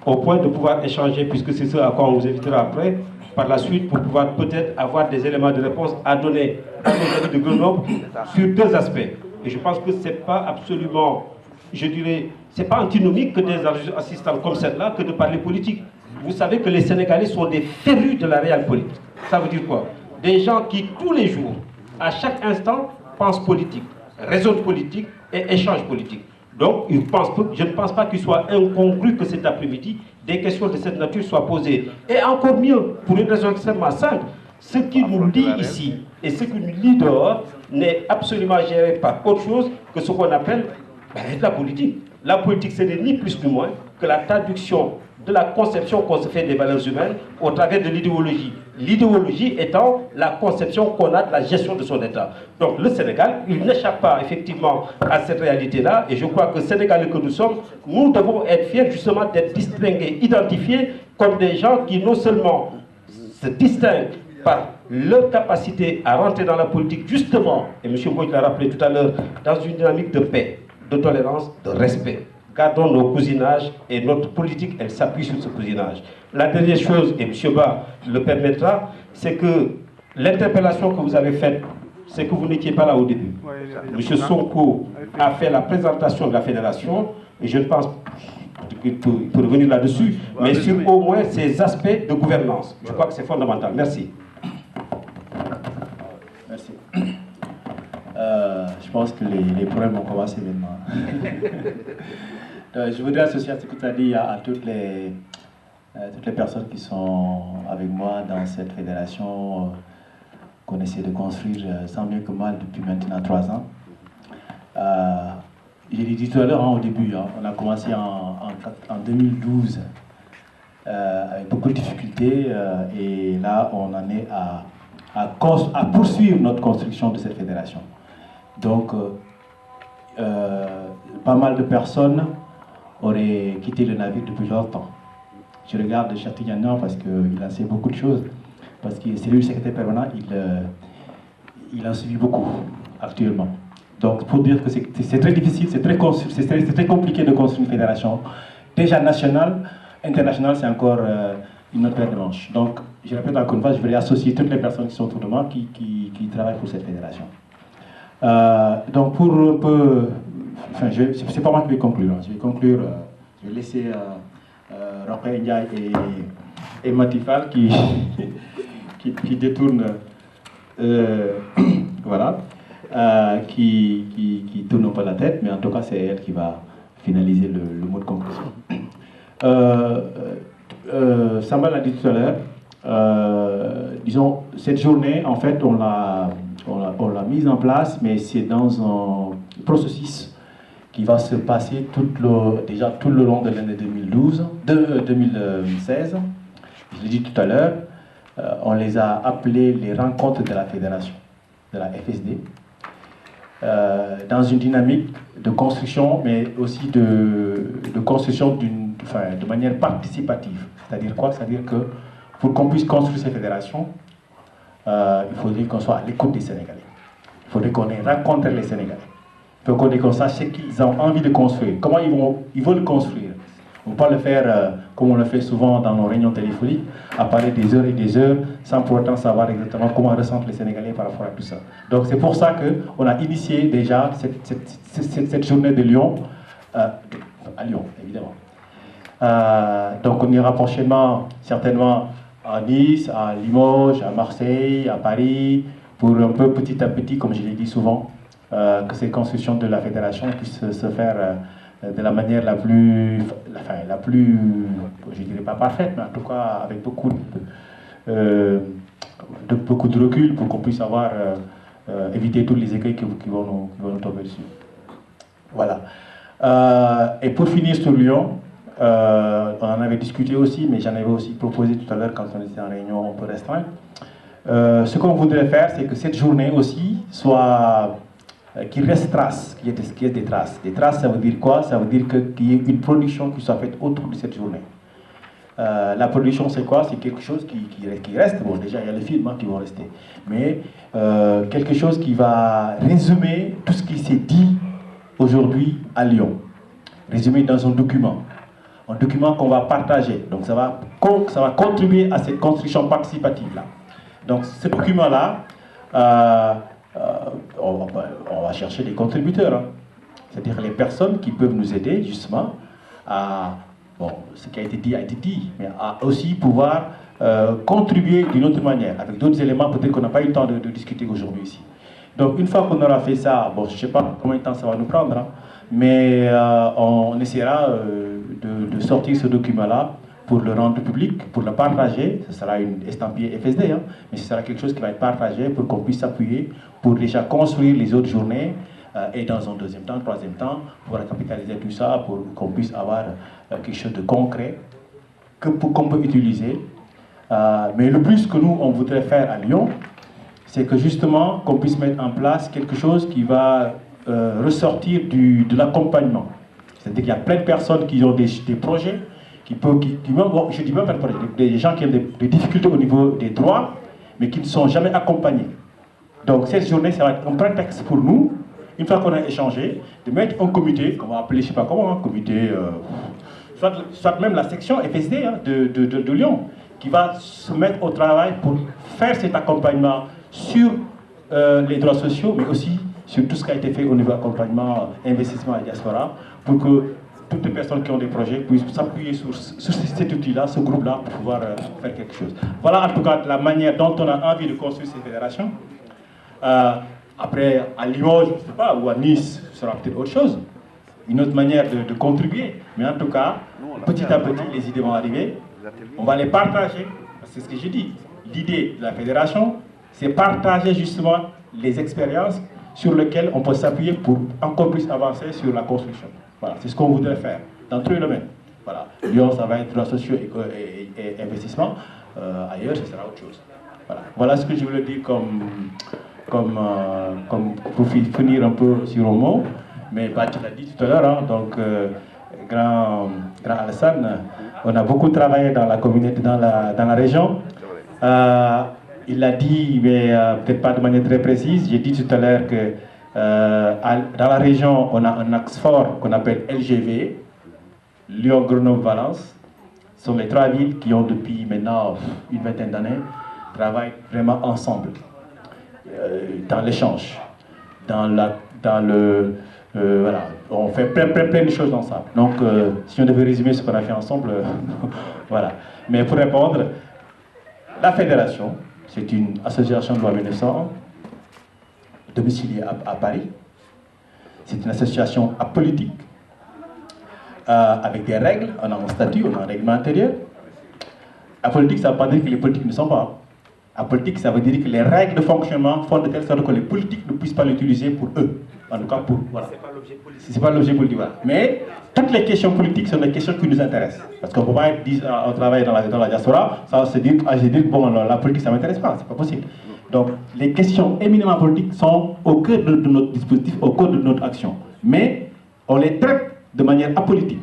au point de pouvoir échanger, puisque c'est ce à quoi on vous invitera après, par la suite, pour pouvoir peut-être avoir des éléments de réponse à donner à nos amis de Grenoble sur deux aspects. Et je pense que ce n'est pas absolument, je dirais, c'est pas antinomique que des assistants comme celle-là que de parler politique. Vous savez que les Sénégalais sont des férus de la réelle politique. Ça veut dire quoi? Des gens qui, tous les jours, à chaque instant, pensent politique, raisonnent politique et échangent politique. Donc, je ne pense pas qu'il soit incongru que cet après-midi, des questions de cette nature soient posées. Et encore mieux, pour une raison extrêmement simple, ce qui nous lie ici et ce qui nous lie dehors n'est absolument géré par autre chose que ce qu'on appelle la politique. La politique, ce n'est ni plus ni moins que la traduction de la conception qu'on se fait des valeurs humaines au travers de l'idéologie. L'idéologie étant la conception qu'on a de la gestion de son État. Donc le Sénégal, il n'échappe pas effectivement à cette réalité-là, et je crois que Sénégalais que nous sommes, nous devons être fiers justement d'être distingués, identifiés comme des gens qui non seulement se distinguent par leur capacité à rentrer dans la politique justement, et M. Boyd l'a rappelé tout à l'heure, dans une dynamique de paix, de tolérance, de respect. Gardons nos cousinages et notre politique, elle s'appuie sur ce cousinage. La dernière chose, et M. Ba le permettra, c'est que l'interpellation que vous avez faite, c'est que vous n'étiez pas là au début. M. Sonko a fait la présentation de la fédération, et je ne pense qu'il peut revenir là-dessus, mais sur au moins ces aspects de gouvernance. Je crois que c'est fondamental. Merci. Merci. Je pense que les problèmes ont commencé maintenant. Je voudrais associer à ce que tu as dit à toutes les personnes qui sont avec moi dans cette fédération qu'on essaie de construire sans mieux que mal depuis maintenant 3 ans. Je l'ai dit tout à l'heure au début, on a commencé en 2012 avec beaucoup de difficultés et là on en est à poursuivre notre construction de cette fédération. Donc pas mal de personnes auraient quitté le navire depuis longtemps. Je regarde Chatignan parce qu'il a fait beaucoup de choses, parce que c'est lui le secrétaire permanent, il a suivi beaucoup actuellement. Donc pour dire que c'est très difficile, c'est très compliqué de construire une fédération. Déjà nationale, internationale, c'est encore une autre paire de manches. Donc je répète encore une fois, je vais associer toutes les personnes qui sont autour de moi qui travaillent pour cette fédération. Donc pour un peu... Enfin, c'est pas moi qui vais conclure. Je vais conclure, je vais laisser Rokhaya Ndiaye et Matifal qui détournent, voilà, qui tournent pas la tête, mais en tout cas c'est elle qui va finaliser le mot de conclusion. Samba l'a dit tout à l'heure, disons, cette journée, en fait, on l'a mise en place, mais c'est dans un processus qui va se passer déjà tout le long de l'année 2016. Je l'ai dit tout à l'heure, on les a appelés les rencontres de la fédération, de la FSD, dans une dynamique de construction, mais aussi de construction de manière participative. C'est-à-dire quoi? C'est-à-dire que pour qu'on puisse construire cette fédération, il faudrait qu'on soit à l'écoute des Sénégalais. Il faudrait qu'on ait rencontré les Sénégalais. Il faut qu'on sache ce qu'ils ont envie de construire, comment ils veulent construire. On ne peut pas le faire comme on le fait souvent dans nos réunions téléphoniques, à parler des heures et des heures, sans pour autant savoir exactement comment ressentent les Sénégalais par rapport à tout ça. Donc c'est pour ça qu'on a initié déjà cette journée de Lyon, à Lyon évidemment. Donc on ira prochainement, certainement, à Nice, à Limoges, à Marseille, à Paris, pour un peu petit à petit, comme je l'ai dit souvent, que cette construction de la fédération puisse se faire de la manière la plus, je dirais pas parfaite, mais en tout cas avec beaucoup de recul pour qu'on puisse éviter tous les écueils qui vont nous tomber dessus. Voilà. Et pour finir sur Lyon, on en avait discuté aussi, mais j'en avais aussi proposé tout à l'heure quand on était en réunion un peu restreinte. Ce qu'on voudrait faire, c'est que cette journée aussi soit... qu'il reste trace, qu'il y ait des traces. Des traces, ça veut dire quoi? Ça veut dire qu'il y ait une production qui soit faite autour de cette journée. La production, c'est quoi? C'est quelque chose qui reste. Bon, déjà, il y a les films qui vont rester. Mais quelque chose qui va résumer tout ce qui s'est dit aujourd'hui à Lyon. Résumé dans un document. un document qu'on va partager. Donc ça va contribuer à cette construction participative-là. Donc ce document-là, on va chercher des contributeurs, hein. C'est-à-dire les personnes qui peuvent nous aider justement à, bon, ce qui a été dit, mais à aussi pouvoir contribuer d'une autre manière, avec d'autres éléments peut-être qu'on n'a pas eu le temps de discuter aujourd'hui ici. Donc une fois qu'on aura fait ça, bon, je ne sais pas combien de temps ça va nous prendre, hein, mais on essaiera de sortir ce document-là pour le rendre public, pour le partager. Ce sera une estampillée FSD, hein, mais ce sera quelque chose qui va être partagé pour qu'on puisse s'appuyer pour déjà construire les autres journées et dans un deuxième temps, troisième temps, pour capitaliser tout ça, pour qu'on puisse avoir quelque chose de concret qu'on peut utiliser. Mais le plus que nous, on voudrait faire à Lyon, c'est que justement, qu'on puisse mettre en place quelque chose qui va ressortir de l'accompagnement. C'est-à-dire qu'il y a plein de personnes qui ont des projets, bon, je dis même pas de projets, des gens qui ont des difficultés au niveau des droits, mais qui ne sont jamais accompagnés. Donc cette journée, ça va être un prétexte pour nous, une fois qu'on a échangé, de mettre un comité, qu'on va appeler, je ne sais pas comment, un comité, soit même la section FSD, hein, de Lyon, qui va se mettre au travail pour faire cet accompagnement sur les droits sociaux, mais aussi sur tout ce qui a été fait au niveau accompagnement, investissement et diaspora, pour que toutes les personnes qui ont des projets puissent s'appuyer sur cet outil-là, ce groupe-là, pour pouvoir faire quelque chose. Voilà en tout cas la manière dont on a envie de construire ces fédérations. Après, à Limoges, je ne sais pas, ou à Nice, ce sera peut-être autre chose, une autre manière de contribuer. Mais en tout cas, petit à petit, les idées vont arriver. On va les partager, c'est ce que j'ai dit. L'idée de la fédération, c'est partager justement les expériences sur lesquelles on peut s'appuyer pour encore plus avancer sur la construction. Voilà, c'est ce qu'on voudrait faire dans tous les domaines. Voilà. Lyon, ça va être droits sociaux et investissement. Ailleurs, ce sera autre chose. Voilà, voilà ce que je voulais dire pour finir un peu sur un mot. Mais tu l'as dit tout à l'heure, hein, donc grand Alassane, on a beaucoup travaillé dans la communauté, dans la région. Il l'a dit, mais peut-être pas de manière très précise. J'ai dit tout à l'heure que dans la région, on a un axe fort qu'on appelle LGV, Lyon, Grenoble, Valence. Ce sont les trois villes qui ont depuis maintenant une vingtaine d'années travaillent vraiment ensemble dans l'échange, voilà, on fait plein de choses ensemble. Donc, si on devait résumer ce qu'on a fait ensemble, voilà. Mais pour répondre, la fédération, c'est une association de loi 1901, domiciliée à Paris. C'est une association apolitique, avec des règles. On a un statut, on a un règlement intérieur. Apolitique, ça ne veut pas dire que les politiques ne sont pas. Apolitique, ça veut dire que les règles de fonctionnement font de telle sorte que les politiques ne puissent pas l'utiliser pour eux. En tout cas, voilà. C'est pas l'objet politique. C'est pas l'objet politique, voilà. Mais toutes les questions politiques sont des questions qui nous intéressent. Parce qu'on ne peut pas on travaille dans la diaspora, ça va se dire, bon, la politique, ça ne m'intéresse pas, c'est pas possible. Donc, les questions éminemment politiques sont au cœur de notre dispositif, au cœur de notre action. Mais on les traite de manière apolitique,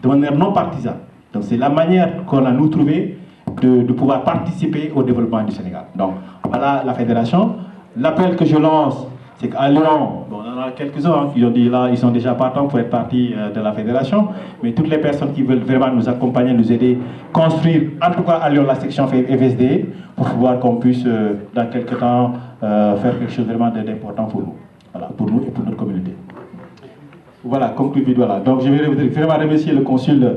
de manière non partisane. Donc, c'est la manière qu'on a, nous, trouvé de pouvoir participer au développement du Sénégal. Donc, voilà la fédération. L'appel que je lance, c'est qu'à Lyon, bon, on en a quelques-uns qui ont dit là, ils sont déjà partants pour être partie de la fédération, mais toutes les personnes qui veulent vraiment nous accompagner, nous aider, construire, en tout cas à Lyon, la section FSD, pour pouvoir qu'on puisse, dans quelques temps, faire quelque chose vraiment d'important pour nous. Voilà, pour nous et pour notre communauté. Voilà, conclu, voilà. Donc, je vais vraiment remercier le consul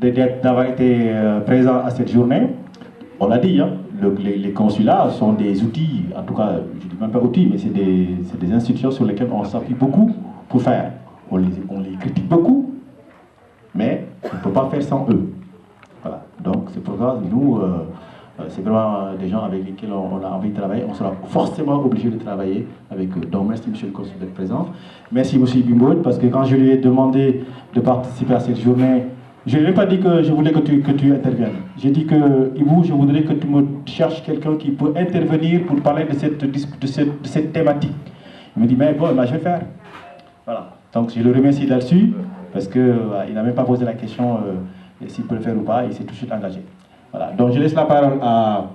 d'avoir été présent à cette journée. On l'a dit, hein, les consulats sont des outils, en tout cas, je ne dis même pas outils, mais c'est des institutions sur lesquelles on s'appuie beaucoup pour faire. On les critique beaucoup, mais on ne peut pas faire sans eux. Voilà. Donc c'est pour ça que nous, c'est vraiment des gens avec lesquels on a envie de travailler. On sera forcément obligé de travailler avec eux. Donc merci monsieur le consul d'être présent. Merci monsieur Bimbo, parce que quand je lui ai demandé de participer à cette journée, je n'ai pas dit que je voulais que tu interviennes. J'ai dit que, Ibou, je voudrais que tu me cherches quelqu'un qui peut intervenir pour parler de cette thématique. Il me dit, mais bon, je vais le faire. Voilà. Donc je le remercie là-dessus, parce qu'il n'a même pas posé la question s'il peut le faire ou pas, il s'est tout de suite engagé. Voilà. Donc je laisse la parole à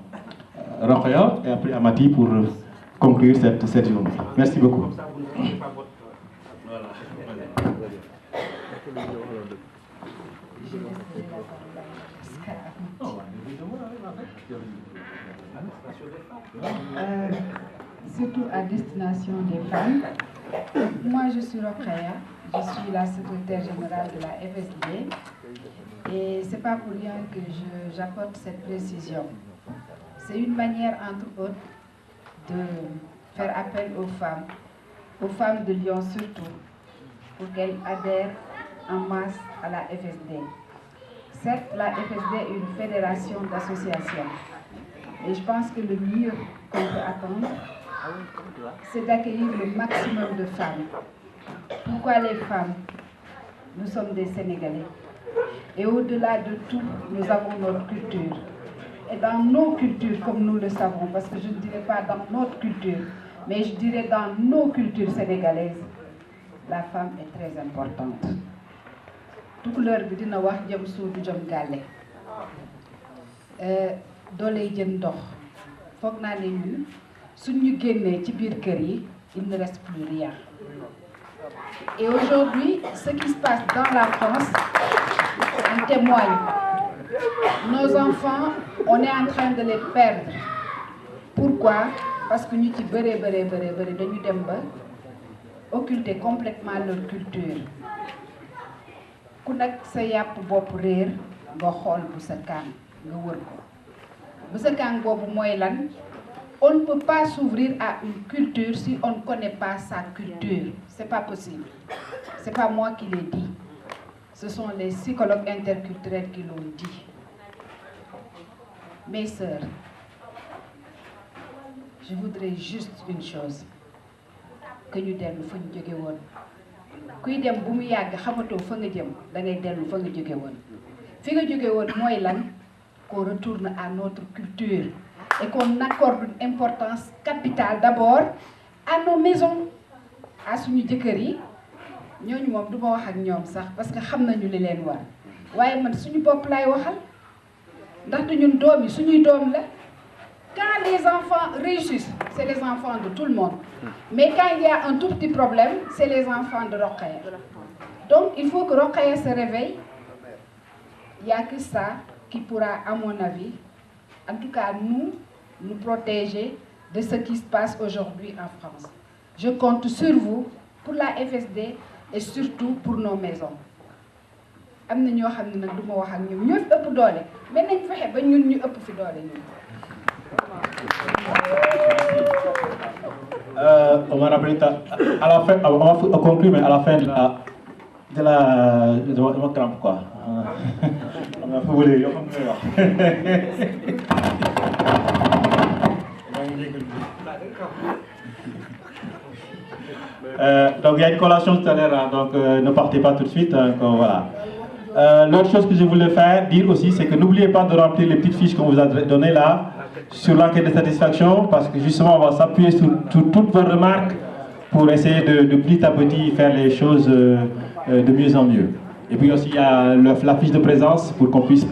Raphaël et après à Mati pour conclure cette journée. Merci beaucoup. je laisserai la parole à surtout à destination des femmes. Moi, je suis Rokhaya, je suis la secrétaire générale de la FSD et c'est pas pour rien que j'apporte cette précision. C'est une manière, entre autres, de faire appel aux femmes de Lyon surtout, pour qu'elles adhèrent en masse à la FSD. Certes, la FSD est une fédération d'associations, et je pense que le mieux qu'on peut attendre, c'est d'accueillir le maximum de femmes. Pourquoi les femmes? Nous sommes des Sénégalais. Et au-delà de tout, nous avons notre culture. Et dans nos cultures, comme nous le savons, parce que je ne dirais pas dans notre culture, mais je dirais dans nos cultures sénégalaises, la femme est très importante. Tout l'heure bi dina wax jëm suudu jëm gàlle dooley jën ndox foog naa ne ñun suñ ñu génnee ci biir kër yi il ne reste plus rien. Et aujourd'hui, ce qui se passe dans la France en témoigne. Nos enfants, on est en train de les perdre. Pourquoi? Parce que ñu ci bëree dañu dem ba occulter complètement leur culture. Ku nekk sa yàpp bopp réer nga xool bu sa kaan nga wër ko bu sa kaan boobu mooy lan? On ne peut pas s'ouvrir à une culture si on ne connaît pas sa culture. C'est pas possible. C'est pas moi qui l'ai dit. Ce sont les psychologues interculturels qui l'ont dit. Mes sœurs, je voudrais juste une chose, que ñu dellu fa ñu jóge woon. Kuy dem bu mu yàgg xamatoo fa nga jëm da ngay dellu fa nga jóge woon. Fi nga jóge woon mooy lan? Qu'on retourne à notre culture et qu'on accorde une importance capitale d'abord à nos maisons, à suñu jëkkër yi. Ñooñu moom du ma wax ak ñoom sax parce que xam nañu li leen war waaye man suñu bopp laay waxal ndaxte ñun doom yi suñuy doom la. Quand les enfants réussissent, c'est les enfants de tout le monde. Mais quand il y a un tout petit problème, c'est les enfants de Rokhaya. Donc il faut que Rokhaya se réveille. Il n'y a que ça qui pourra, à mon avis, en tout cas nous protéger de ce qui se passe aujourd'hui en France. Je compte sur vous pour la FSD et surtout pour nos maisons. Am na ñoo xam ne nag du ma wax ak ñoom ñoo fi ëpp doole mais nañ fexe ba ñun ñu ëpp fi doole ñun. On va rappeler à la fin, on va conclure, mais à la fin de ma crampe quoi. On va voler, yo xam nga wax. Donc il y a une collation tout à l'heure, donc ne partez pas tout de suite. Donc, voilà. L'autre chose que je voulais dire aussi, c'est que n'oubliez pas de remplir les petites fiches qu'on vous a données là sur l'enquête de satisfaction, parce que justement on va s'appuyer sur toutes vos remarques pour essayer de petit à petit faire les choses de mieux en mieux. Et puis aussi il y a la fiche de présence pour qu'on puisse,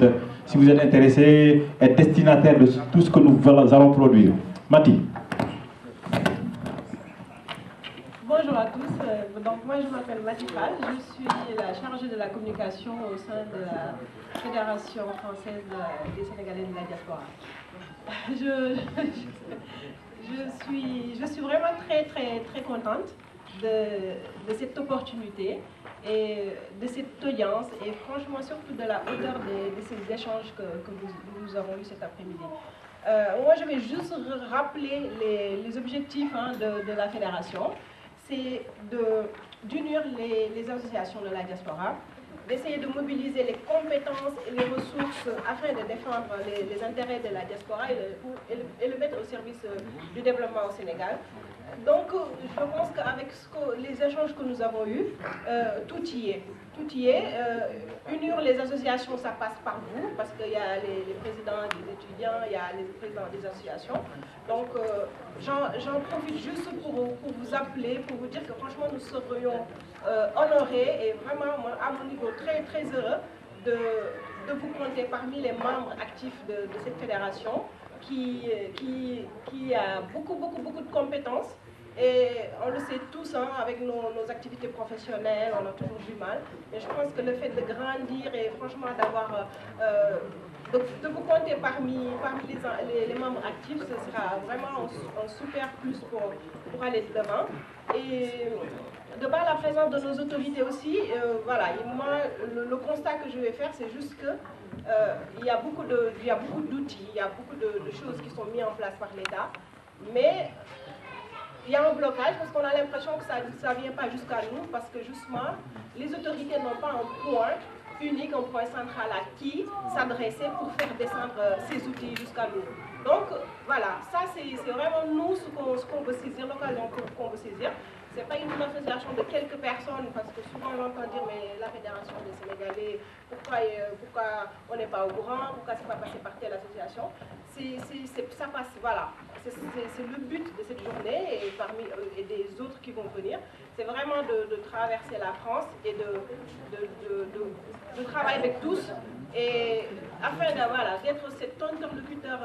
si vous êtes intéressé, être destinataire de tout ce que nous allons produire. Mati. Bonjour à tous, donc moi je m'appelle Mati Fall, je suis la chargée de la communication au sein de la Fédération française des Sénégalais de la diaspora. Je suis vraiment très contente de cette opportunité et de cette audience et franchement surtout de la hauteur de ces échanges que nous avons eu cet après-midi. Moi je vais juste rappeler les objectifs de la fédération. C'est d'unir les associations de la diaspora, d'essayer de mobiliser les compétences et les ressources afin de défendre les intérêts de la diaspora et le mettre au service du développement au Sénégal. Donc, je pense qu'avec les échanges que nous avons eus, tout y est. Unir les associations, ça passe par vous, parce qu'il y a les présidents des étudiants, il y a les présidents des associations. Donc, j'en profite juste pour vous appeler, pour vous dire que franchement, nous serions honorés et vraiment, à mon niveau, très heureux de vous compter parmi les membres actifs de cette fédération qui a beaucoup de compétences Et on le sait tous, hein, avec nos activités professionnelles, on a toujours du mal. Et je pense que le fait de grandir et franchement d'avoir, de vous compter parmi les membres actifs, ce sera vraiment un super plus pour aller de l'avant. Et de par la présence de nos autorités aussi, voilà, et moi, le constat que je vais faire, c'est juste que il y a beaucoup d'outils, il y a beaucoup de choses qui sont mises en place par l'État, mais il y a un blocage parce qu'on a l'impression que ça ne vient pas jusqu'à nous, parce que justement, les autorités n'ont pas un point unique, un point central à qui s'adresser pour faire descendre ces outils jusqu'à nous. Donc voilà, ça c'est vraiment nous ce qu'on veut saisir, l'occasion qu'on veut saisir. Ce n'est pas une association de quelques personnes, parce que souvent j'entends dire, mais la Fédération des Sénégalais, pourquoi on n'est pas au courant, pourquoi ce n'est pas passé par telle association. Ça passe, voilà. C'est le but de cette journée et des autres qui vont venir. C'est vraiment de traverser la France et de travailler avec tous, et afin d'être cet interlocuteur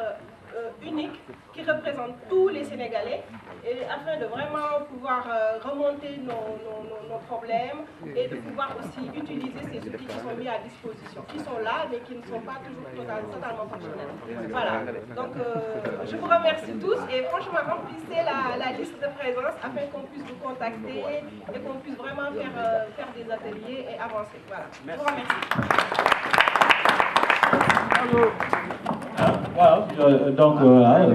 unique qui représente tous les Sénégalais, et afin de vraiment pouvoir remonter nos problèmes et de pouvoir aussi utiliser ces outils qui sont mis à disposition, qui sont là mais qui ne sont pas toujours totalement fonctionnels. Voilà, donc je vous remercie tous et franchement remplissez la liste de présence afin qu'on puisse vous contacter et qu'on puisse vraiment faire des ateliers et avancer. Voilà, je vous remercie. Voilà, donc voilà.